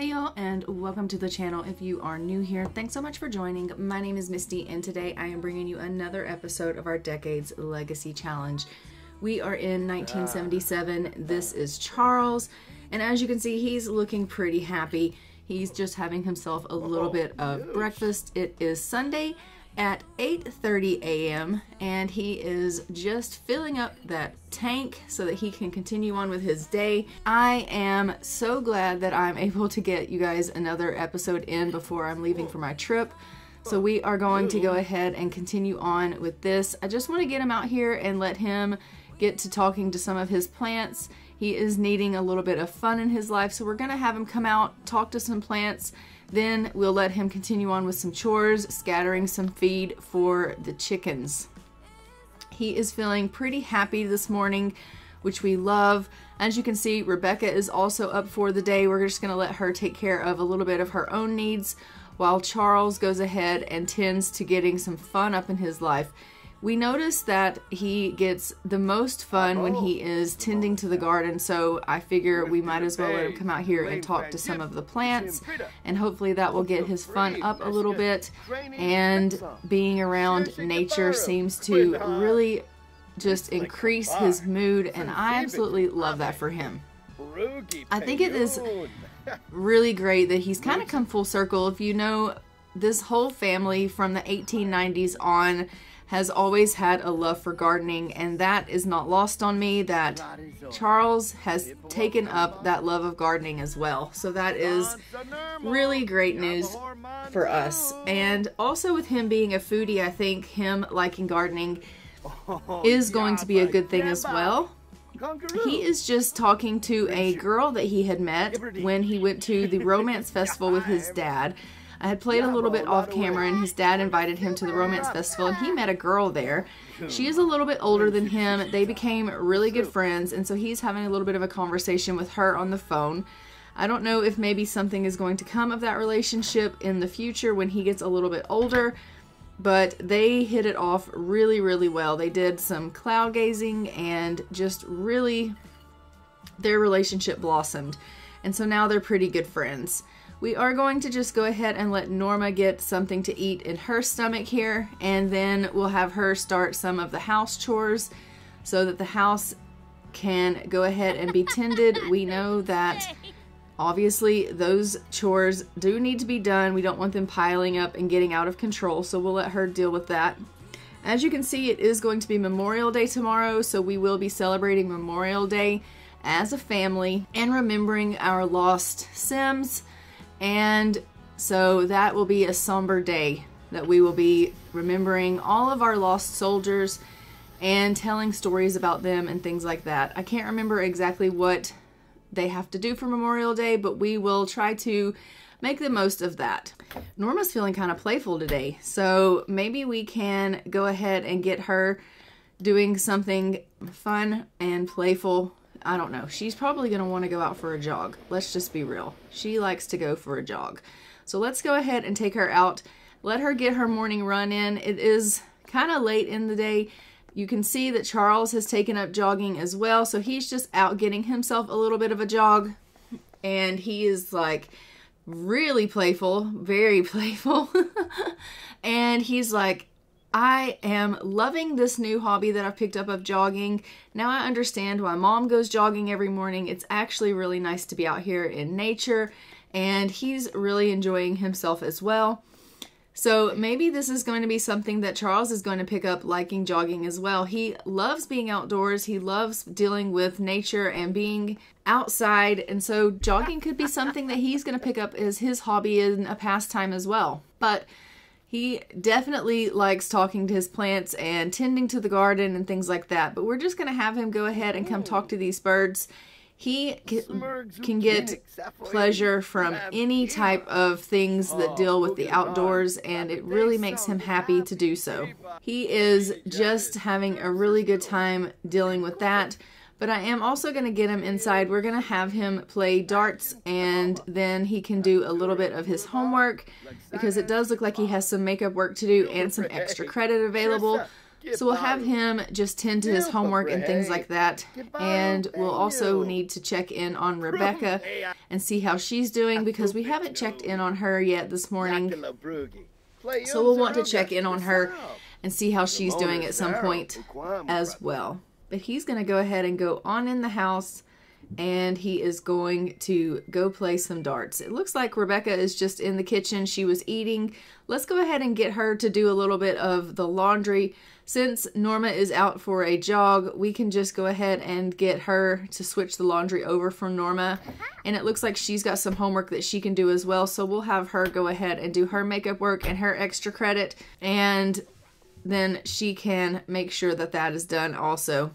Hey y'all, and welcome to the channel. If you are new here, thanks so much for joining. My name is Misty, and today I am bringing you another episode of our Decades Legacy Challenge. We are in 1977. This is Charles, and as you can see, he's looking pretty happy. He's just having himself a little bit of breakfast. It is Sunday at 8:30 a.m. and he is just filling up that tank so that he can continue on with his day. I am so glad that I'm able to get you guys another episode in before I'm leaving for my trip. So we are going to go ahead and continue on with this. I just want to get him out here and let him get to talking to some of his plants. He is needing a little bit of fun in his life, so we're going to have him come out, talk to some plants. Then we'll let him continue on with some chores, scattering some feed for the chickens. He is feeling pretty happy this morning, which we love. As you can see, Rebecca is also up for the day. We're just going to let her take care of a little bit of her own needs while Charles goes ahead and tends to getting some fun up in his life. We notice that he gets the most fun when he is tending to the garden, so I figure we might as well let him come out here and talk to some of the plants, and hopefully that will get his fun up a little bit. And being around nature seems to really just increase his mood, and I absolutely love that for him. I think it is really great that he's kind of come full circle. If you know, this whole family from the 1890s on has always had a love for gardening, and that is not lost on me, that Charles has taken up that love of gardening as well. So that is really great news for us. And also with him being a foodie, I think him liking gardening is going to be a good thing as well. He is just talking to a girl that he had met when he went to the romance festival with his dad. I had played a little bit off camera, and his dad invited him to the romance festival, and he met a girl there. She is a little bit older than him. They became really good friends, and so he's having a little bit of a conversation with her on the phone. I don't know if maybe something is going to come of that relationship in the future when he gets a little bit older, but they hit it off really, really well. They did some cloud gazing, and just really, their relationship blossomed. And so now they're pretty good friends. We are going to just go ahead and let Norma get something to eat in her stomach here, and then we'll have her start some of the house chores so that the house can go ahead and be tended. We know that obviously those chores do need to be done. We don't want them piling up and getting out of control, so we'll let her deal with that. As you can see, it is going to be Memorial Day tomorrow, so we will be celebrating Memorial Day as a family and remembering our lost Sims. And so that will be a somber day that we will be remembering all of our lost soldiers and telling stories about them and things like that. I can't remember exactly what they have to do for Memorial Day, but we will try to make the most of that. Norma's feeling kind of playful today, so maybe we can go ahead and get her doing something fun and playful. I don't know. She's probably going to want to go out for a jog. Let's just be real. She likes to go for a jog. So let's go ahead and take her out. Let her get her morning run in. It is kind of late in the day. You can see that Charles has taken up jogging as well. So he's just out getting himself a little bit of a jog. And he is like really playful, very playful. And he's like, I am loving this new hobby that I've picked up of jogging. Now I understand why Mom goes jogging every morning. It's actually really nice to be out here in nature, and he's really enjoying himself as well. So maybe this is going to be something that Charles is going to pick up liking jogging as well. He loves being outdoors. He loves dealing with nature and being outside, and so jogging could be something that he's going to pick up as his hobby and a pastime as well. But he definitely likes talking to his plants and tending to the garden and things like that. But we're just going to have him go ahead and come talk to these birds. He can get pleasure from any type of things that deal with the outdoors, and it really makes him happy to do so. He is just having a really good time dealing with that. But I am also going to get him inside. We're going to have him play darts, and then he can do a little bit of his homework, because it does look like he has some makeup work to do and some extra credit available. So we'll have him just tend to his homework and things like that. And we'll also need to check in on Rebecca and see how she's doing, because we haven't checked in on her yet this morning. So we'll want to check in on her and see how she's doing at some point as well. But he's going to go ahead and go on in the house, and he is going to go play some darts. It looks like Rebecca is just in the kitchen. She was eating. Let's go ahead and get her to do a little bit of the laundry. Since Norma is out for a jog, we can just go ahead and get her to switch the laundry over from Norma. And it looks like she's got some homework that she can do as well. So we'll have her go ahead and do her makeup work and her extra credit. And then she can make sure that that is done also.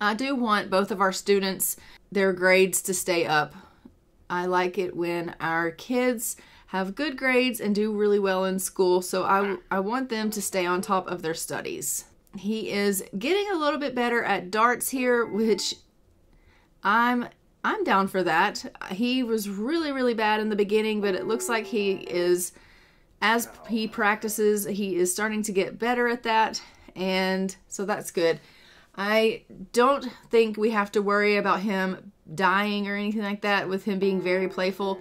I do want both of our students, their grades to stay up. I like it when our kids have good grades and do really well in school, so I want them to stay on top of their studies. He is getting a little bit better at darts here, which I'm down for that. He was really bad in the beginning, but it looks like he is, as he practices, he is starting to get better at that, and so that's good. I don't think we have to worry about him dying or anything like that with him being very playful.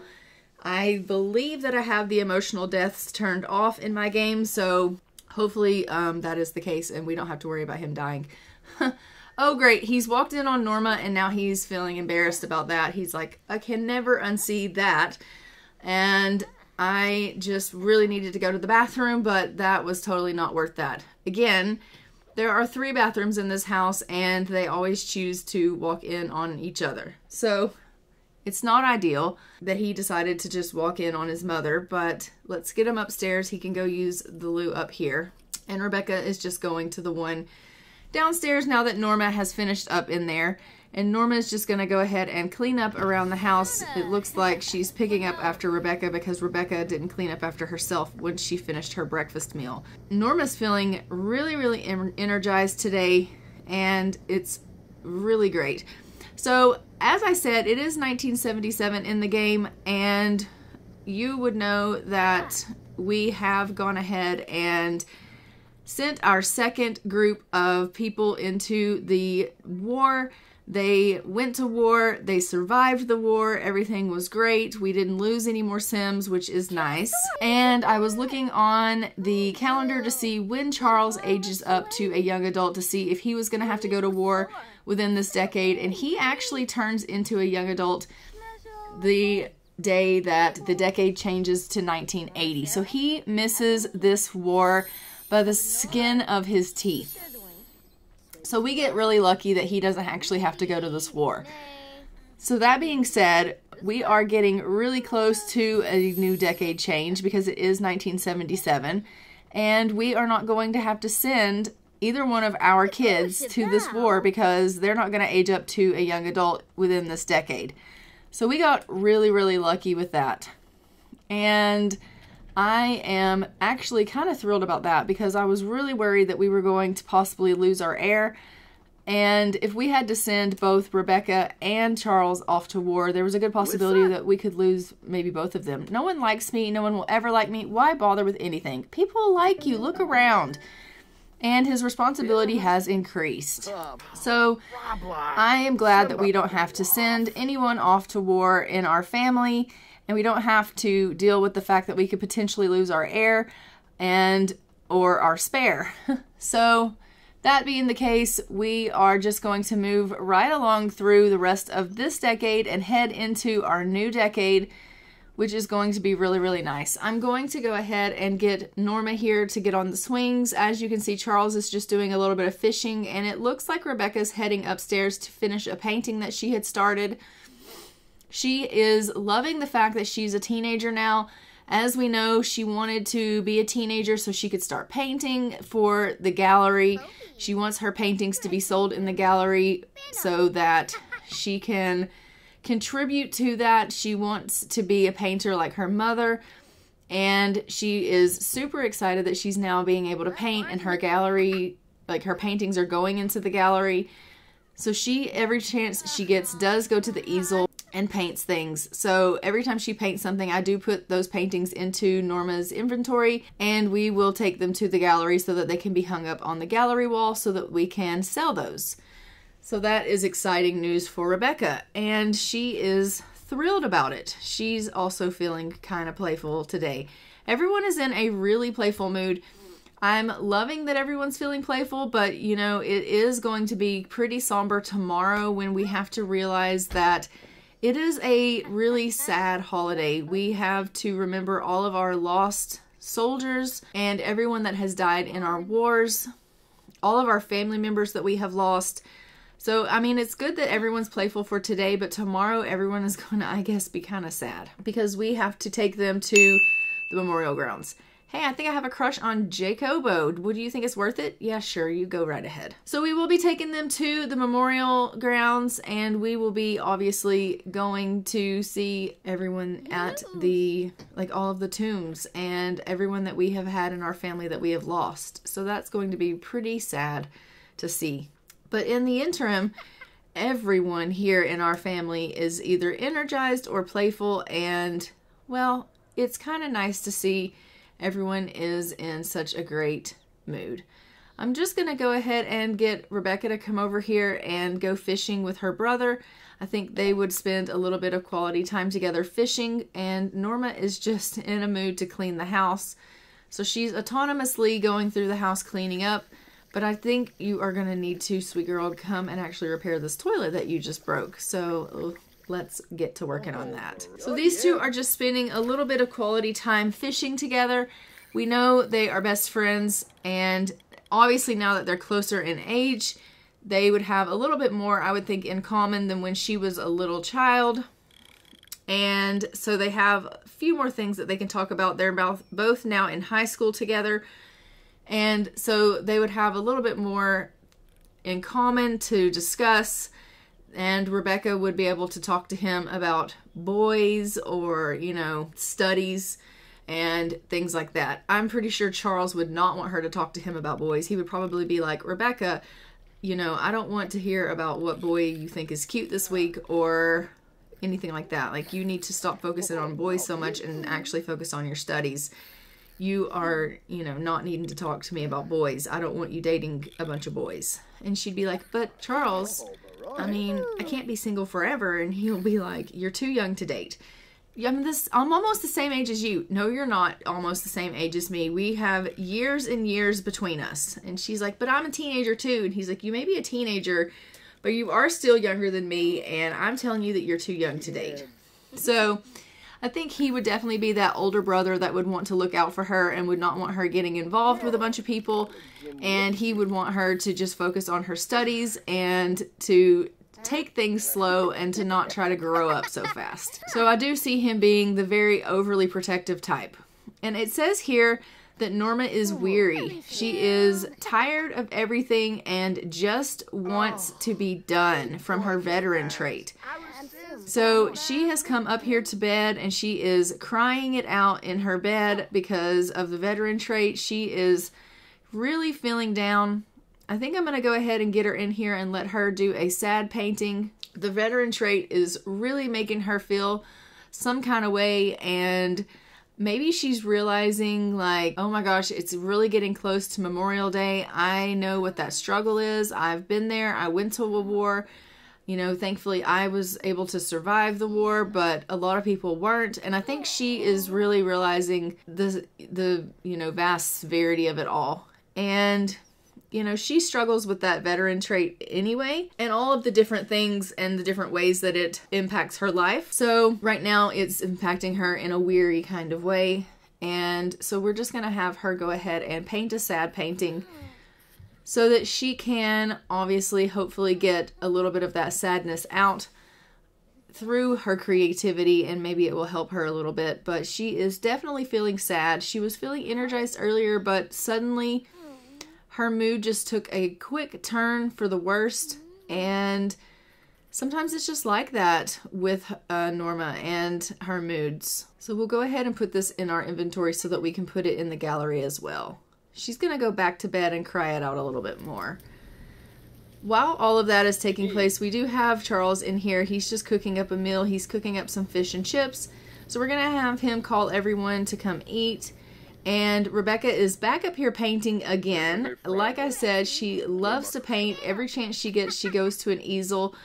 I believe that I have the emotional deaths turned off in my game, so hopefully that is the case and we don't have to worry about him dying. Oh great, he's walked in on Norma and now he's feeling embarrassed about that. He's like, I can never unsee that. And I just really needed to go to the bathroom, but that was totally not worth that. Again, there are 3 bathrooms in this house and they always choose to walk in on each other. So it's not ideal that he decided to just walk in on his mother, but let's get him upstairs. He can go use the loo up here. And Rebecca is just going to the one downstairs now that Norma has finished up in there. And Norma is just going to go ahead and clean up around the house. It looks like she's picking up after Rebecca because Rebecca didn't clean up after herself when she finished her breakfast meal. Norma's feeling really energized today, and it's really great. So, as I said, it is 1977 in the game, and you would know that we have gone ahead and sent our second group of people into the war. They went to war, they survived the war, everything was great. We didn't lose any more Sims, which is nice. And I was looking on the calendar to see when Charles ages up to a young adult to see if he was going to have to go to war within this decade. And he actually turns into a young adult the day that the decade changes to 1980. So he misses this war by the skin of his teeth. So we get really lucky that he doesn't actually have to go to this war. So that being said, we are getting really close to a new decade change because it is 1977. And we are not going to have to send either one of our kids to this war because they're not going to age up to a young adult within this decade. So we got really lucky with that. And I am actually kind of thrilled about that because I was really worried that we were going to possibly lose our heir. And if we had to send both Rebecca and Charles off to war, there was a good possibility that we could lose maybe both of them. No one likes me. No one will ever like me. Why bother with anything? People like you. Look around. And his responsibility has increased. So I am glad that we don't have to send anyone off to war in our family. And we don't have to deal with the fact that we could potentially lose our heir or our spare. So that being the case, we are just going to move right along through the rest of this decade and head into our new decade, which is going to be really nice. I'm going to go ahead and get Norma here to get on the swings. As you can see, Charles is just doing a little bit of fishing, and it looks like Rebecca's heading upstairs to finish a painting that she had started. She is loving the fact that she's a teenager now. As we know, she wanted to be a teenager so she could start painting for the gallery. She wants her paintings to be sold in the gallery so that she can contribute to that. She wants to be a painter like her mother. And she is super excited that she's now being able to paint in her gallery. Like, her paintings are going into the gallery. So she, every chance she gets, does go to the easel and paints things. So every time she paints something, I do put those paintings into Norma's inventory, and we will take them to the gallery so that they can be hung up on the gallery wall so that we can sell those. So that is exciting news for Rebecca, and she is thrilled about it. She's also feeling kind of playful today. Everyone is in a really playful mood. I'm loving that everyone's feeling playful, but you know, it is going to be pretty somber tomorrow when we have to realize that it is a really sad holiday. We have to remember all of our lost soldiers and everyone that has died in our wars, all of our family members that we have lost. So, I mean, it's good that everyone's playful for today, but tomorrow everyone is going to, I guess, be kind of sad because we have to take them to the memorial grounds. Hey, I think I have a crush on Jacobo. Would you think it's worth it? Yeah, sure. You go right ahead. So we will be taking them to the memorial grounds, and we will be obviously going to see everyone at the, like, all of the tombs and everyone that we have had in our family that we have lost. So that's going to be pretty sad to see. But in the interim, everyone here in our family is either energized or playful, and, well, it's kind of nice to see everyone is in such a great mood. I'm just going to go ahead and get Rebecca to come over here and go fishing with her brother. I think they would spend a little bit of quality time together fishing, and Norma is just in a mood to clean the house. So she's autonomously going through the house cleaning up, but I think you are going to need to, sweet girl, come and actually repair this toilet that you just broke. So let's get to working on that. So these two are just spending a little bit of quality time fishing together. We know they are best friends, and obviously now that they're closer in age, they would have a little bit more, I would think, in common than when she was a little child. And so they have a few more things that they can talk about. They're both now in high school together, and so they would have a little bit more in common to discuss. And Rebecca would be able to talk to him about boys or, you know, studies and things like that. I'm pretty sure Charles would not want her to talk to him about boys. He would probably be like, Rebecca, you know, I don't want to hear about what boy you think is cute this week or anything like that. Like, you need to stop focusing on boys so much and actually focus on your studies. You are, you know, not needing to talk to me about boys. I don't want you dating a bunch of boys. And she'd be like, but Charles, I mean, I can't be single forever. And he'll be like, you're too young to date. I'm almost the same age as you. No, you're not almost the same age as me. We have years and years between us. And she's like, but I'm a teenager too. And he's like, you may be a teenager, but you are still younger than me. And I'm telling you that you're too young to date. So I think he would definitely be that older brother that would want to look out for her and would not want her getting involved with a bunch of people. And he would want her to just focus on her studies and to take things slow and to not try to grow up so fast. So I do see him being the very overly protective type. And it says here that Norma is weary. She is tired of everything and just wants to be done from her veteran trait. So she has come up here to bed and she is crying it out in her bed because of the veteran trait. She is really feeling down. I think I'm going to go ahead and get her in here and let her do a sad painting. The veteran trait is really making her feel some kind of way, and maybe she's realizing like, oh my gosh, it's really getting close to Memorial Day. I know what that struggle is. I've been there. I went to a war. You know, thankfully I was able to survive the war, but a lot of people weren't. And I think she is really realizing the you know, vast severity of it all. And you know, she struggles with that veteran trait anyway, and all of the different things and the different ways that it impacts her life. So right now it's impacting her in a weary kind of way. And so we're just going to have her go ahead and paint a sad painting so that she can obviously hopefully get a little bit of that sadness out through her creativity, and maybe it will help her a little bit. But she is definitely feeling sad. She was feeling energized earlier, but suddenly her mood just took a quick turn for the worst, and sometimes it's just like that with Norma and her moods. So we'll go ahead and put this in our inventory so that we can put it in the gallery as well. She's going to go back to bed and cry it out a little bit more. while all of that is taking place, we do have Charles in here. He's just cooking up a meal. He's cooking up some fish and chips. So we're going to have him call everyone to come eat. And Rebecca is back up here painting again. Like I said, she loves to paint. Every chance she gets, she goes to an easel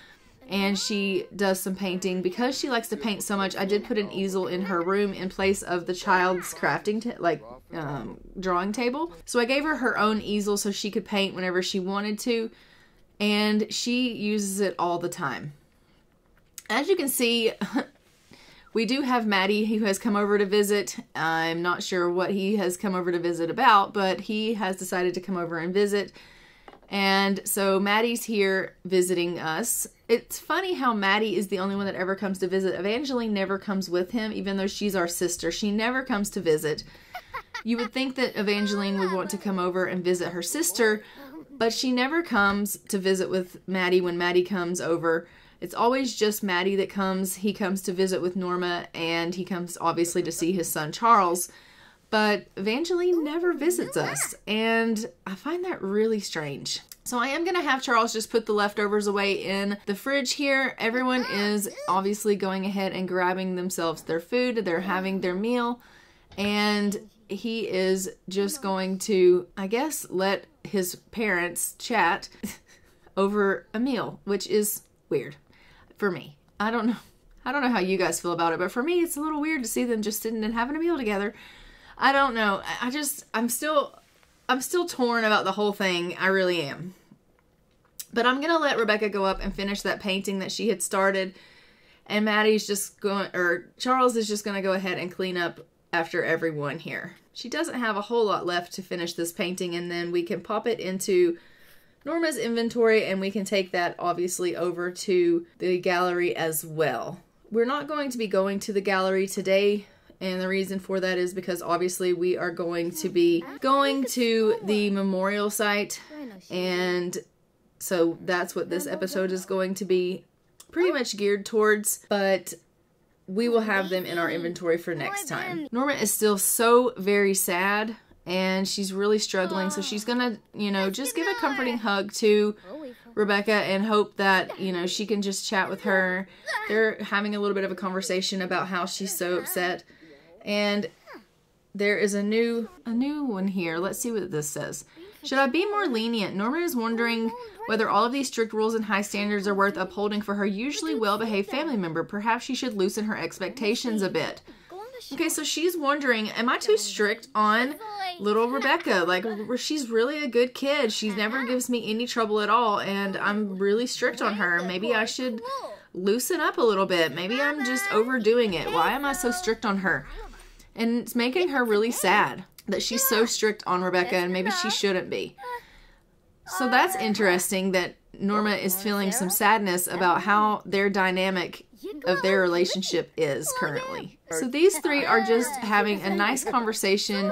and she does some painting. Because she likes to paint so much, I did put an easel in her room in place of the child's crafting, drawing table. So I gave her her own easel so she could paint whenever she wanted to. And she uses it all the time. As you can see, we do have Maddie who has come over to visit. I'm not sure what he has come over to visit about, but he has decided to come over and visit. And so Maddie's here visiting us. It's funny how Maddie is the only one that ever comes to visit. Evangeline never comes with him, even though she's our sister. She never comes to visit. You would think that Evangeline would want to come over and visit her sister, but she never comes to visit with Maddie when Maddie comes over. It's always just Maddie that comes. He comes to visit with Norma, and he comes obviously to see his son Charles. But Evangeline never visits us, and I find that really strange. So I am going to have Charles just put the leftovers away in the fridge here. Everyone is obviously going ahead and grabbing themselves their food. They're having their meal, and he is just going to, I guess, let his parents chat over a meal, which is weird for me. I don't know how you guys feel about it, but for me, it's a little weird to see them just sitting and having a meal together. I don't know. I'm still torn about the whole thing. I really am. But I'm going to let Rebecca go up and finish that painting that she had started. And Charles is just going to go ahead and clean up after everyone here. She doesn't have a whole lot left to finish this painting, and then we can pop it into Norma's inventory, and we can take that obviously over to the gallery as well. We're not going to be going to the gallery today, and the reason for that is because obviously we are going to be going to the memorial site, and so that's what this episode is going to be pretty much geared towards, but we will have them in our inventory for next time. Norma is still so very sad, and she's really struggling, so she's gonna, just give a comforting hug to Rebecca and hope that, she can just chat with her. They're having a little bit of a conversation about how she's so upset. And there is a new one here. Let's see what this says. Should I be more lenient? Norma is wondering whether all of these strict rules and high standards are worth upholding for her usually well-behaved family member. Perhaps she should loosen her expectations a bit. Okay, so she's wondering, am I too strict on little Rebecca? Like, she's really a good kid. She never gives me any trouble at all, and I'm really strict on her. Maybe I should loosen up a little bit. Maybe I'm just overdoing it. Why am I so strict on her? And it's making her really sad that she's so strict on Rebecca, and maybe she shouldn't be. So that's interesting that Norma is feeling some sadness about how their dynamic of their relationship is currently. So these three are just having a nice conversation.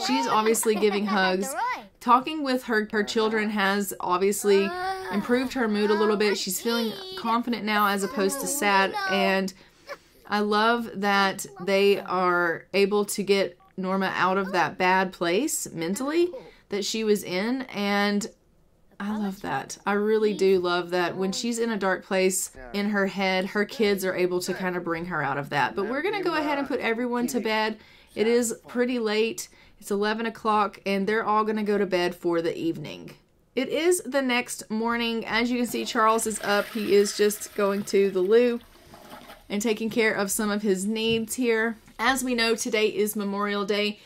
She's obviously giving hugs. Talking with her children has obviously improved her mood a little bit. She's feeling confident now as opposed to sad, and I love that they are able to get Norma out of that bad place mentally that she was in, and I love that. I really do love that when she's in a dark place in her head, her kids are able to kind of bring her out of that. But we're going to go ahead and put everyone to bed. It is pretty late. It's 11 o'clock, and they're all going to go to bed for the evening. It is the next morning. As you can see, Charles is up. He is just going to the loo and taking care of some of his needs here. As we know, today is Memorial Day.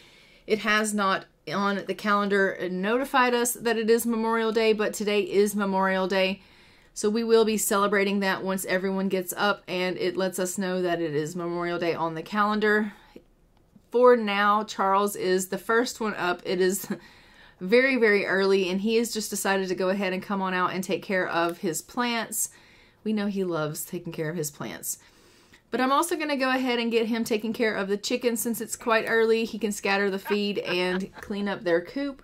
It has not on the calendar notified us that it is Memorial Day, but today is Memorial Day. So we will be celebrating that once everyone gets up and it lets us know that it is Memorial Day on the calendar. For now, Charles is the first one up. It is very, very early, and he has just decided to go ahead and come on out and take care of his plants. We know he loves taking care of his plants. But I'm also going to go ahead and get him taking care of the chickens since it's quite early. He can scatter the feed and clean up their coop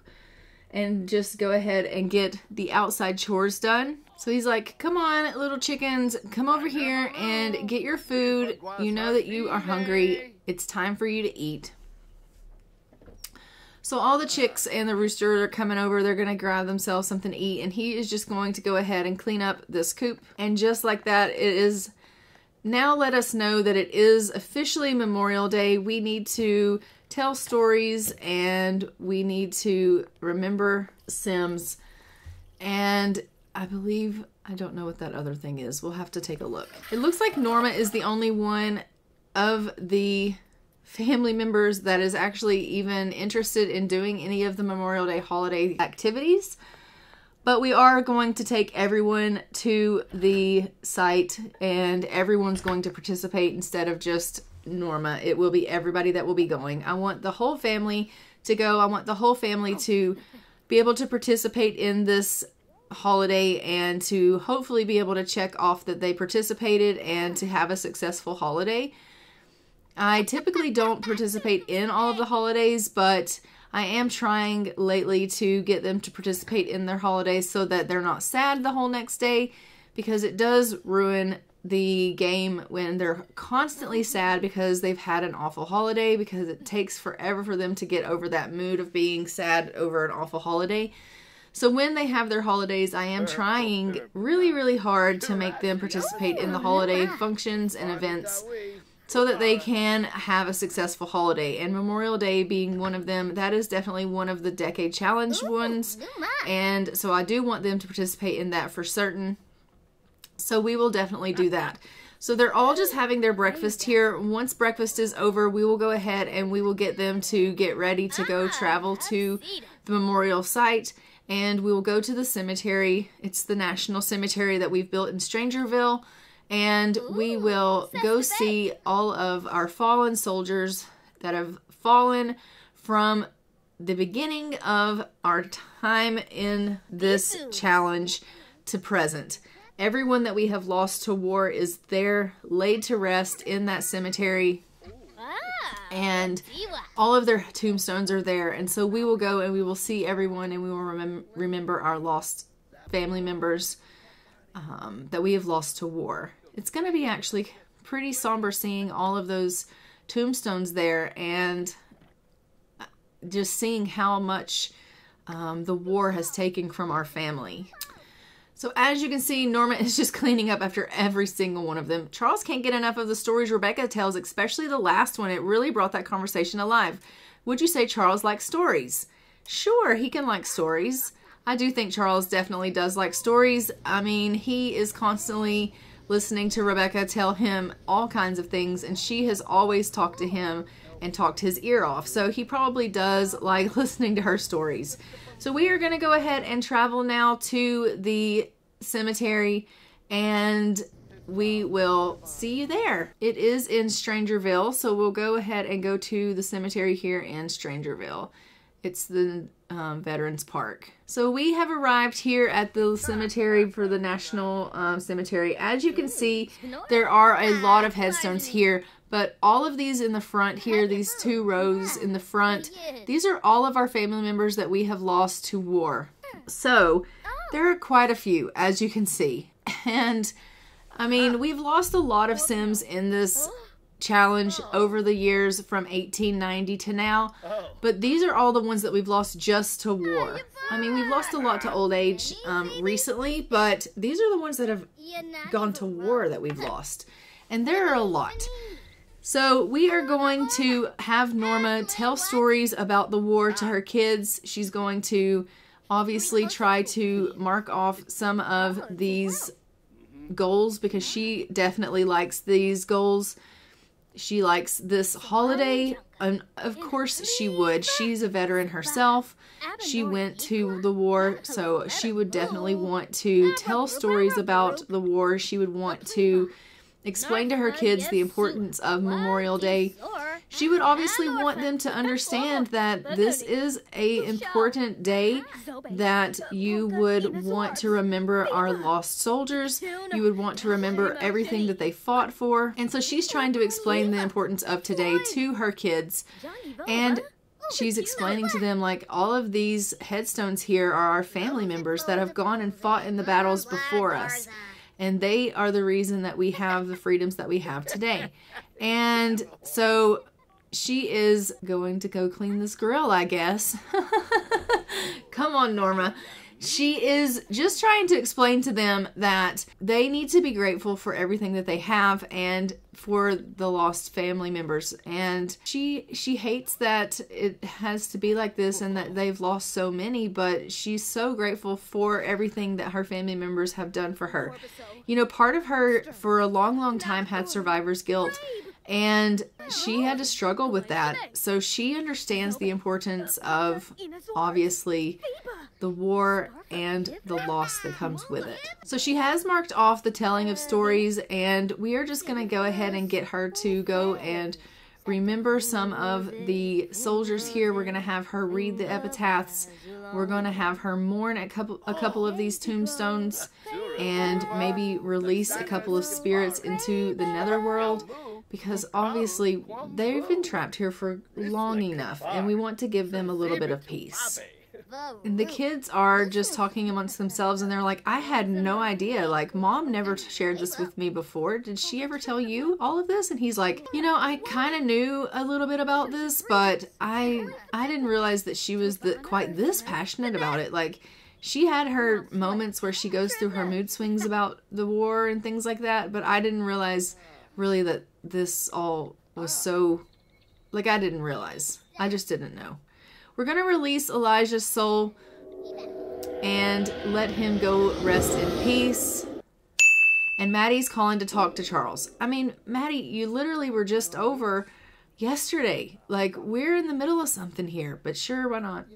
and just go ahead and get the outside chores done. So he's like, come on, little chickens, come over here and get your food. You know that you are hungry. It's time for you to eat. So all the chicks and the rooster are coming over. They're going to grab themselves something to eat, and he is just going to go ahead and clean up this coop. And just like that, it is now let us know that it is officially Memorial Day. We need to tell stories, and we need to remember Sims. And I believe, I don't know what that other thing is. We'll have to take a look. It looks like Norma is the only one of the family members that is actually even interested in doing any of the Memorial Day holiday activities. But we are going to take everyone to the site, and everyone's going to participate instead of just Norma. It will be everybody that will be going. I want the whole family to go. I want the whole family to be able to participate in this holiday and to hopefully be able to check off that they participated and to have a successful holiday. I typically don't participate in all of the holidays, but I am trying lately to get them to participate in their holidays so that they're not sad the whole next day, because it does ruin the game when they're constantly sad because they've had an awful holiday, because it takes forever for them to get over that mood of being sad over an awful holiday. So when they have their holidays, I am trying really, really hard to make them participate in the holiday functions and events so that they can have a successful holiday. And Memorial Day being one of them, that is definitely one of the decade challenge ones. And so I do want them to participate in that for certain. So we will definitely do that. So they're all just having their breakfast here. Once breakfast is over, we will go ahead and we will get them to get ready to go travel to the memorial site. And we will go to the cemetery. It's the national cemetery that we've built in Strangerville. And we will go see all of our fallen soldiers that have fallen from the beginning of our time in this challenge to present. Everyone that we have lost to war is there, laid to rest in that cemetery. And all of their tombstones are there. And so we will go and we will see everyone, and we will remember our lost family members that we have lost to war. It's going to be actually pretty somber seeing all of those tombstones there, and just seeing how much the war has taken from our family. So as you can see, Norma is just cleaning up after every single one of them. Charles can't get enough of the stories Rebecca tells, especially the last one. It really brought that conversation alive. Would you say Charles likes stories? Sure, he can like stories. I do think Charles definitely does like stories. I mean, he is constantly listening to Rebecca tell him all kinds of things, and she has always talked to him and talked his ear off. So he probably does like listening to her stories. So we are going to go ahead and travel now to the cemetery, and we will see you there. It is in Strangerville, so we'll go ahead and go to the cemetery here in Strangerville. It's the Veterans Park. So we have arrived here at the cemetery for the National Cemetery. As you can see, there are a lot of headstones here, but all of these in the front here, these 2 rows in the front, these are all of our family members that we have lost to war. So there are quite a few, as you can see. And I mean, we've lost a lot of Sims in this challenge over the years from 1890 to now, but these are all the ones that we've lost just to war. I mean, we've lost a lot to old age recently, but these are the ones that have gone to war that we've lost, and there are a lot. So we are going to have Norma tell stories about the war to her kids. She's going to obviously try to mark off some of these goals, because she definitely likes these goals. She likes this holiday, and of course she would. She's a veteran herself. She went to the war, so she would definitely want to tell stories about the war. She would want to explain to her kids the importance of Memorial Day. She would obviously want them to understand that this is an important day, that you would want to remember our lost soldiers. You would want to remember everything that they fought for. And so she's trying to explain the importance of today to her kids. And she's explaining to them, like, all of these headstones here are our family members that have gone and fought in the battles before us. And they are the reason that we have the freedoms that we have today. And so she is going to go clean this grill, I guess. Come on, Norma. She is just trying to explain to them that they need to be grateful for everything that they have and for the lost family members. And she hates that it has to be like this and that they've lost so many, but she's so grateful for everything that her family members have done for her. You know, part of her for a long, long time had survivor's guilt. And she had to struggle with that. So she understands the importance of, obviously, the war and the loss that comes with it. So she has marked off the telling of stories, and we are just going to go ahead and get her to go and remember some of the soldiers here. We're going to have her read the epitaphs. We're going to have her mourn a couple of these tombstones and maybe release a couple of spirits into the netherworld. Because obviously they've been trapped here for long enough and we want to give them a little bit of peace. And the kids are just talking amongst themselves and they're like, I had no idea. Like, Mom never shared this with me before. Did she ever tell you all of this? And he's like, you know, I kind of knew a little bit about this, but I didn't realize that she was quite this passionate about it. Like, she had her moments where she goes through her mood swings about the war and things like that, but I didn't realize really that this all was so, like, I didn't realize. I just didn't know. We're going to release Elijah's soul and let him go rest in peace. And Maddie's calling to talk to Charles. I mean, Maddie, you literally were just over yesterday. Like, we're in the middle of something here, but sure, why not?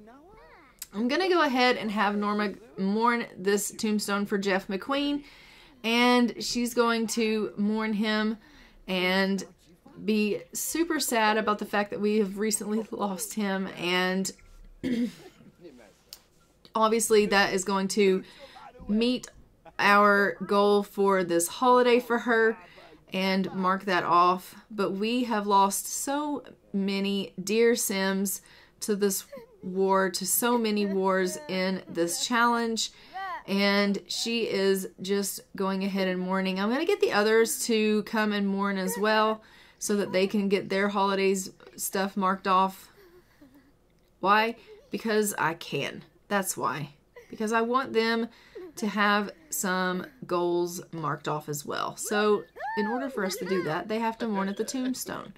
I'm going to go ahead and have Norma mourn this tombstone for Jeff McQueen. And she's going to mourn him and be super sad about the fact that we have recently lost him. And obviously that is going to meet our goal for this holiday for her and mark that off. But we have lost so many dear Sims to this war, to so many wars in this challenge. And she is just going ahead and mourning. I'm going to get the others to come and mourn as well so that they can get their holidays stuff marked off. Why? Because I can. That's why. Because I want them to have some goals marked off as well. So in order for us to do that, they have to mourn at the tombstone.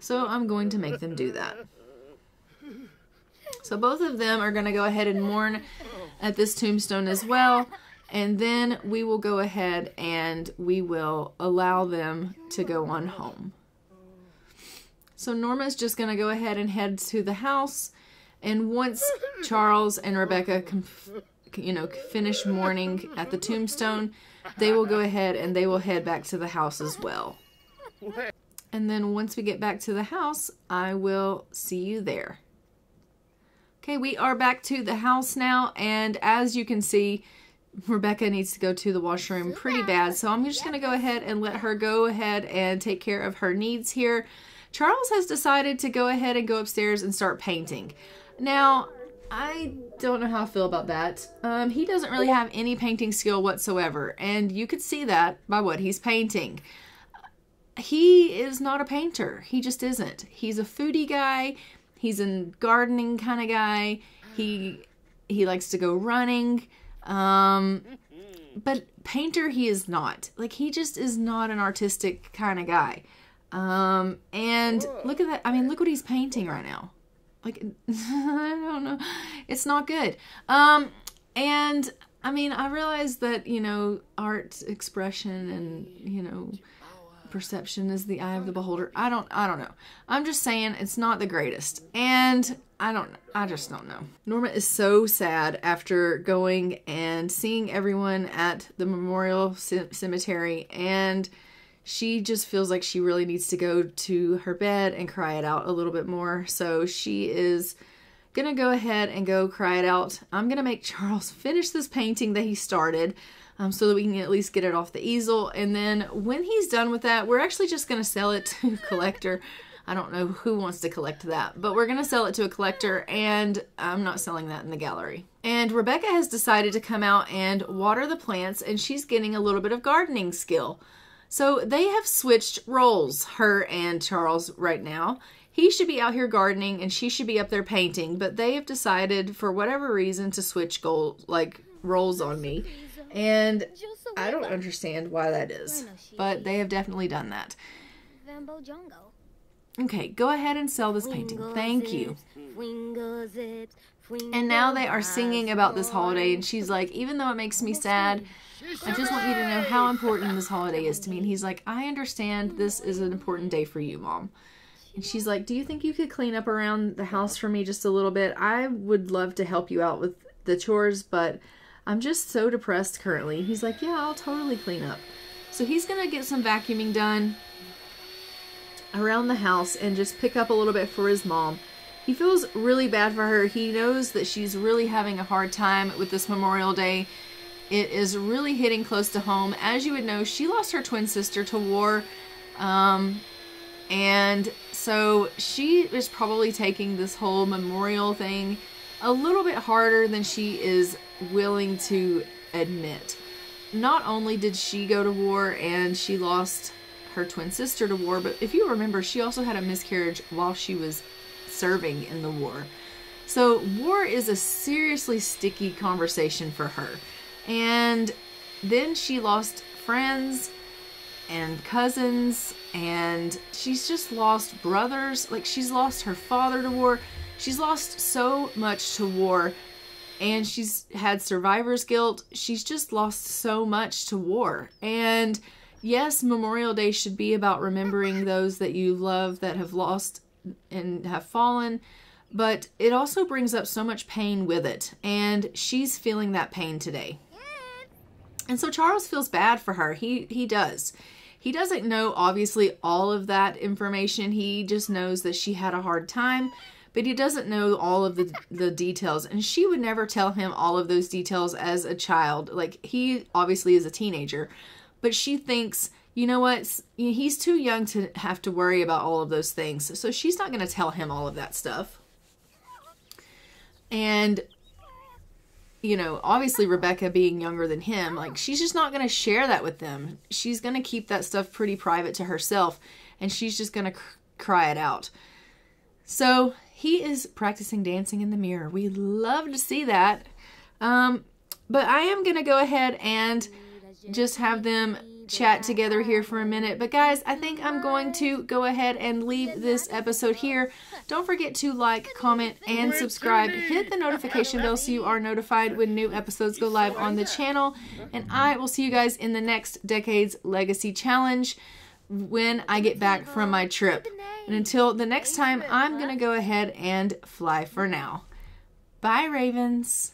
So I'm going to make them do that. So both of them are going to go ahead and mourn at this tombstone as well. And then we will go ahead and we will allow them to go on home. So Norma's just going to go ahead and head to the house. And once Charles and Rebecca finish mourning at the tombstone, they will go ahead and they will head back to the house as well. And then once we get back to the house, I will see you there. Okay, we are back to the house now, and as you can see, Rebecca needs to go to the washroom pretty bad, so I'm just going to go ahead and let her go ahead and take care of her needs here. Charles has decided to go ahead and go upstairs and start painting. Now, I don't know how I feel about that. He doesn't really have any painting skill whatsoever, and you could see that by what he's painting. He is not a painter. He just isn't. He's a foodie guy. He's a gardening kind of guy. He likes to go running. But painter he is not. Like, he just is not an artistic kind of guy. And look at that. I mean, look what he's painting right now. Like, I don't know. It's not good. And I mean, I realize that, art expression and, perception is the eye of the beholder. I don't know. I'm just saying it's not the greatest. And I just don't know. Norma is so sad after going and seeing everyone at the memorial cemetery, and she just feels like she really needs to go to her bed and cry it out a little bit more. So she is gonna go ahead and go cry it out. I'm gonna make Charles finish this painting that he started, so that we can at least get it off the easel. And then when he's done with that, we're actually just going to sell it to a collector. I don't know who wants to collect that, but we're going to sell it to a collector, and I'm not selling that in the gallery. And Rebecca has decided to come out and water the plants, and she's getting a little bit of gardening skill. So they have switched roles, her and Charles, right now. he should be out here gardening and she should be up there painting, but they have decided for whatever reason to switch roles on me. And I don't understand why that is, but they have definitely done that. Okay, go ahead and sell this painting. Thank you. And now they are singing about this holiday, and she's like, even though it makes me sad, I just want you to know how important this holiday is to me. And he's like, I understand this is an important day for you, Mom. And she's like, do you think you could clean up around the house for me just a little bit? I would love to help you out with the chores, but I'm just so depressed currently. He's like, yeah, I'll totally clean up. So he's going to get some vacuuming done around the house and just pick up a little bit for his mom. He feels really bad for her. He knows that she's really having a hard time with this Memorial Day. It is really hitting close to home. As you would know, she lost her twin sister to war. And so she is probably taking this whole memorial thing a little bit harder than she is willing to admit. Not only did she go to war and she lost her twin sister to war, but if you remember, she also had a miscarriage while she was serving in the war. So war is a seriously sticky conversation for her. And then she lost friends and cousins, and she's just lost brothers. Like, she's lost her father to war. She's lost so much to war, and she's had survivor's guilt. She's just lost so much to war. And yes, Memorial Day should be about remembering those that you love that have lost and have fallen, but it also brings up so much pain with it, and she's feeling that pain today. And so Charles feels bad for her. He does. He doesn't know, obviously, all of that information. He just knows that she had a hard time, but he doesn't know all of the details. And she would never tell him all of those details as a child. Like, he obviously is a teenager, but she thinks, you know what, he's too young to have to worry about all of those things. So she's not going to tell him all of that stuff. And, you know, obviously Rebecca being younger than him, like, she's just not going to share that with them. She's going to keep that stuff pretty private to herself, and she's just going to cry it out. So he is practicing dancing in the mirror. We love to see that. But I am going to go ahead and just have them chat together here for a minute. But guys, I think I'm going to go ahead and leave this episode here. Don't forget to like, comment, and subscribe. Hit the notification bell so you are notified when new episodes go live on the channel. And I will see you guys in the next Decades Legacy Challenge when I get back from my trip. And until the next time, I'm going to go ahead and fly for now. Bye, Ravens.